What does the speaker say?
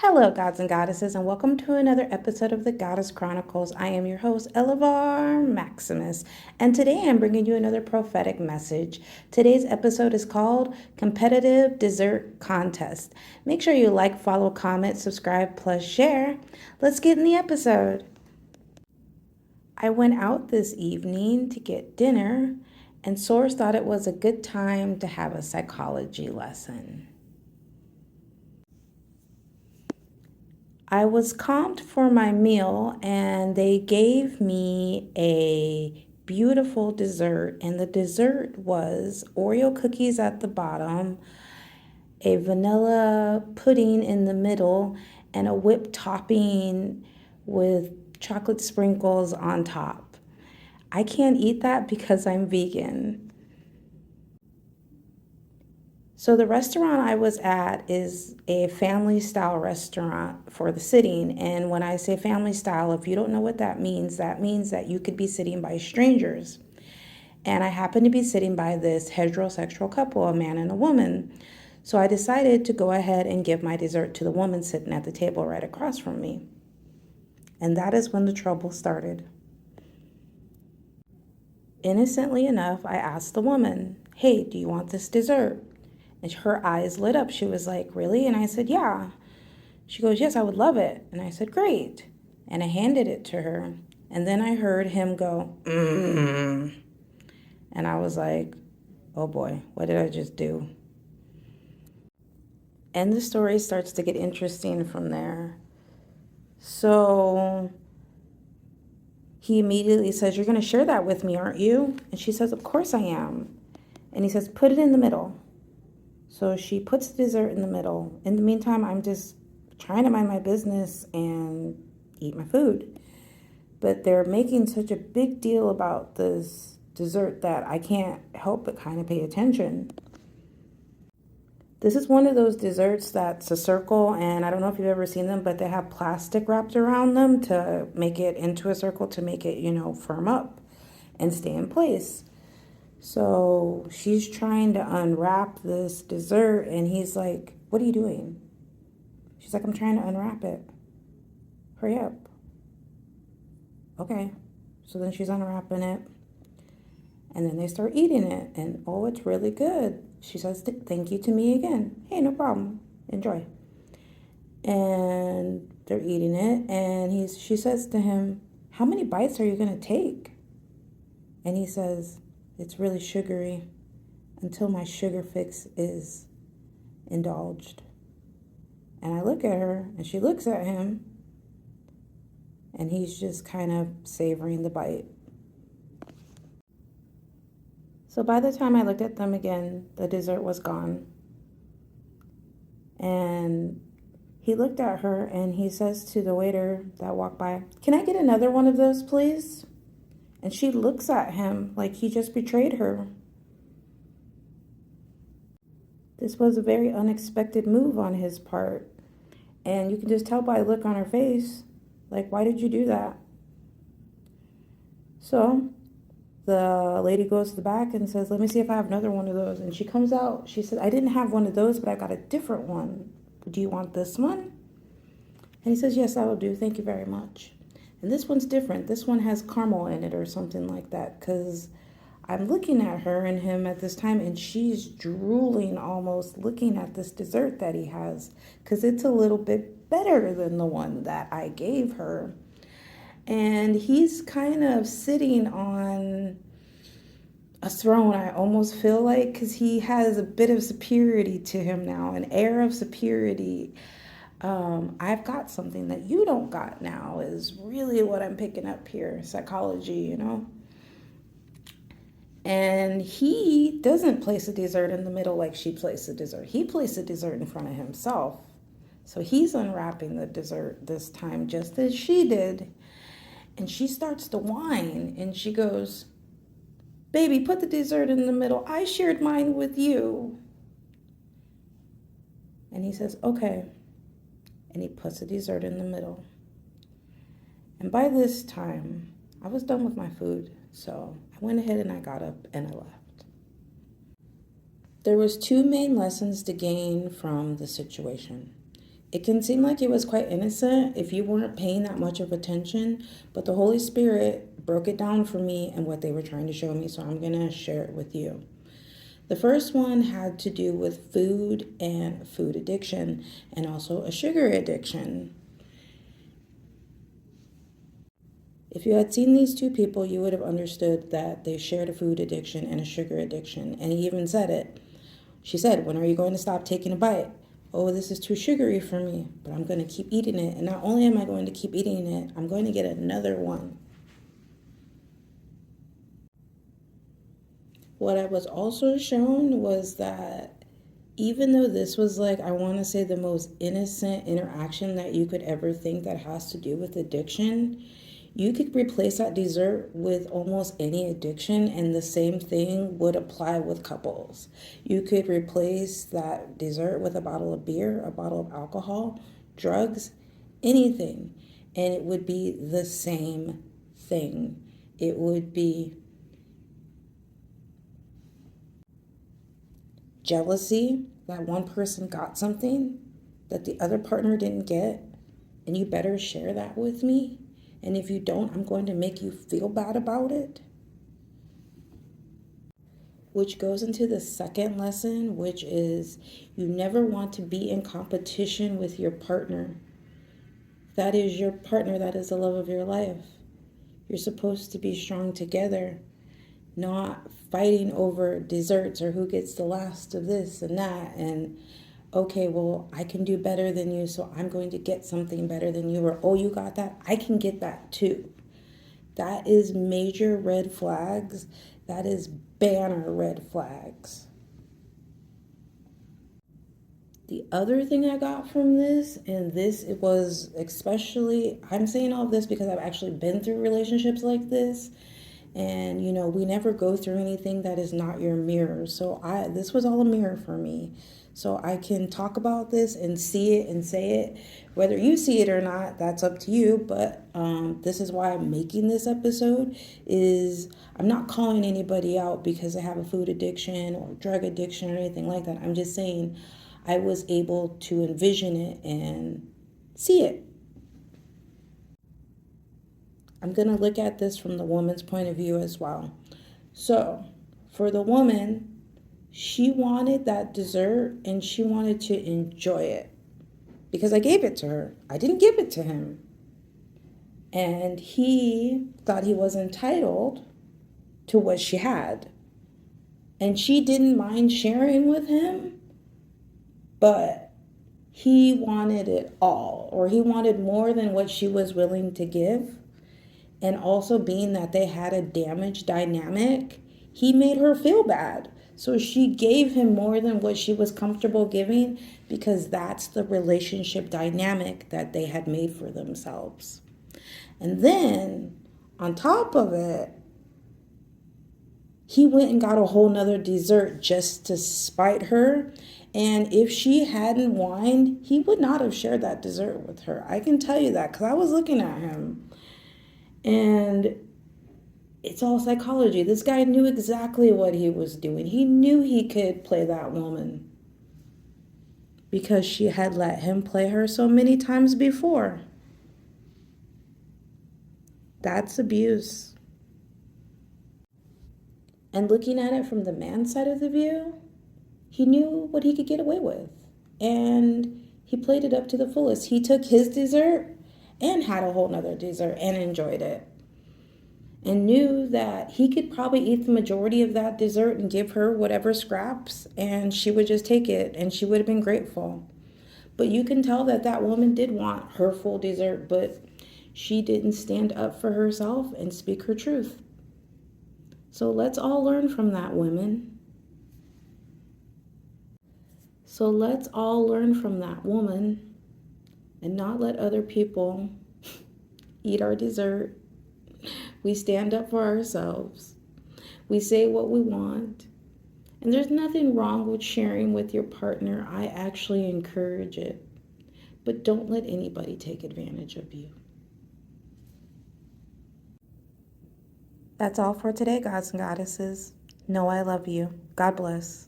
Hello, gods and goddesses, and welcome to another episode of the Goddess Chronicles. I am your host, Elevar.Maximus, and today I'm bringing you another prophetic message. Today's episode is called Competitive Dessert Contest. Make sure you like, follow, comment, subscribe, plus share. Let's get in the episode. I went out this evening to get dinner, and Source thought it was a good time to have a psychology lesson. I was comped for my meal and they gave me a beautiful dessert, and the dessert was Oreo cookies at the bottom, a vanilla pudding in the middle, and a whipped topping with chocolate sprinkles on top. I can't eat that because I'm vegan. So the restaurant I was at is a family style restaurant for the sitting. And when I say family style, if you don't know what that means that you could be sitting by strangers. And I happened to be sitting by this heterosexual couple, a man and a woman. So I decided to go ahead and give my dessert to the woman sitting at the table right across from me. And that is when the trouble started. Innocently enough, I asked the woman, "Hey, do you want this dessert?" And her eyes lit up. She was like, "Really?" And I said, "Yeah." She goes, "Yes, I would love it." And I said, "Great." And I handed it to her. And then I heard him go, "Mmm." And I was like, oh boy, what did I just do? And the story starts to get interesting from there. So he immediately says, "You're going to share that with me, aren't you?" And she says, "Of course I am." And he says, "Put it in the middle." So she puts the dessert in the middle. In the meantime, I'm just trying to mind my business and eat my food. But they're making such a big deal about this dessert that I can't help but kind of pay attention. This is one of those desserts that's a circle, and I don't know if you've ever seen them, but they have plastic wrapped around them to make it into a circle, to make it, firm up and stay in place. So she's trying to unwrap this dessert, and he's like, "What are you doing?" She's like, "I'm trying to unwrap it. Hurry up." Okay. So then she's unwrapping it, and then they start eating it, and oh, it's really good. She says, "Thank you" to me again. "Hey, no problem. Enjoy." And they're eating it, and she says to him, "How many bites are you going to take?" And he says, "It's really sugary until my sugar fix is indulged." And I look at her, and she looks at him, and he's just kind of savoring the bite. So by the time I looked at them again, the dessert was gone. And he looked at her, and he says to the waiter that walked by, "Can I get another one of those, please?" And she looks at him like he just betrayed her. This was a very unexpected move on his part. And you can just tell by the look on her face, like, why did you do that? So the lady goes to the back and says, "Let me see if I have another one of those." And she comes out. She said, "I didn't have one of those, but I got a different one. Do you want this one?" And he says, "Yes, that'll do. Thank you very much." And this one's different. This one has caramel in it or something like that, because I'm looking at her and him at this time, and she's drooling almost, looking at this dessert that he has, because it's a little bit better than the one that I gave her. And he's kind of sitting on a throne, I almost feel like, because he has a bit of superiority to him now, an air of superiority. I've got something that you don't got now, is really what I'm picking up here. Psychology. And he doesn't place a dessert in the middle like she placed the dessert. He placed the dessert in front of himself. So he's unwrapping the dessert this time, just as she did. And she starts to whine, and she goes, "Baby, put the dessert in the middle. I shared mine with you." And he says, "Okay." And he puts the dessert in the middle. And by this time, I was done with my food. So I went ahead and I got up and I left. There was two main lessons to gain from the situation. It can seem like it was quite innocent if you weren't paying that much of attention, but the Holy Spirit broke it down for me and what they were trying to show me, so I'm going to share it with you. The first one had to do with food and food addiction, and also a sugar addiction. If you had seen these two people, you would have understood that they shared a food addiction and a sugar addiction. And he even said it. She said, "When are you going to stop taking a bite?" "Oh, this is too sugary for me, but I'm going to keep eating it. And not only am I going to keep eating it, I'm going to get another one." What I was also shown was that even though this was like, I want to say, the most innocent interaction that you could ever think that has to do with addiction, you could replace that dessert with almost any addiction, and the same thing would apply with couples. You could replace that dessert with a bottle of beer, a bottle of alcohol, drugs, anything, and it would be the same thing. It would be jealousy that one person got something that the other partner didn't get, and you better share that with me. And if you don't, I'm going to make you feel bad about it. Which goes into the second lesson, which is you never want to be in competition with your partner. That is your partner, that is the love of your life. You're supposed to be strong together, not fighting over desserts or who gets the last of this and that. And okay, well, I can do better than you, so I'm going to get something better than you. Or, oh, you got that? I can get that too. That is major red flags. That is banner red flags. The other thing I got from this, and this it was especially, I'm saying all of this because I've actually been through relationships like this. And we never go through anything that is not your mirror. So this was all a mirror for me. So I can talk about this and see it and say it. Whether you see it or not, that's up to you. But this is why I'm making this episode. Is I'm not calling anybody out because they have a food addiction or drug addiction or anything like that. I'm just saying I was able to envision it and see it. I'm going to look at this from the woman's point of view as well. So, for the woman, she wanted that dessert and she wanted to enjoy it because I gave it to her. I didn't give it to him. And he thought he was entitled to what she had. And she didn't mind sharing with him, but he wanted it all, or he wanted more than what she was willing to give. And also, being that they had a damaged dynamic, he made her feel bad. So she gave him more than what she was comfortable giving because that's the relationship dynamic that they had made for themselves. And then, on top of it, he went and got a whole nother dessert just to spite her. And if she hadn't whined, he would not have shared that dessert with her. I can tell you that because I was looking at him. And it's all psychology. This guy knew exactly what he was doing. He knew he could play that woman because she had let him play her so many times before. That's abuse. And looking at it from the man's side of the view, he knew what he could get away with. And he played it up to the fullest. He took his dessert and had a whole nother dessert and enjoyed it. And knew that he could probably eat the majority of that dessert and give her whatever scraps, and she would just take it, and she would have been grateful. But you can tell that that woman did want her full dessert, but she didn't stand up for herself and speak her truth. So let's all learn from that, women. So let's all learn from that woman and not let other people eat our dessert. We stand up for ourselves. We say what we want. And there's nothing wrong with sharing with your partner. I actually encourage it. But don't let anybody take advantage of you. That's all for today, gods and goddesses. Know I love you. God bless.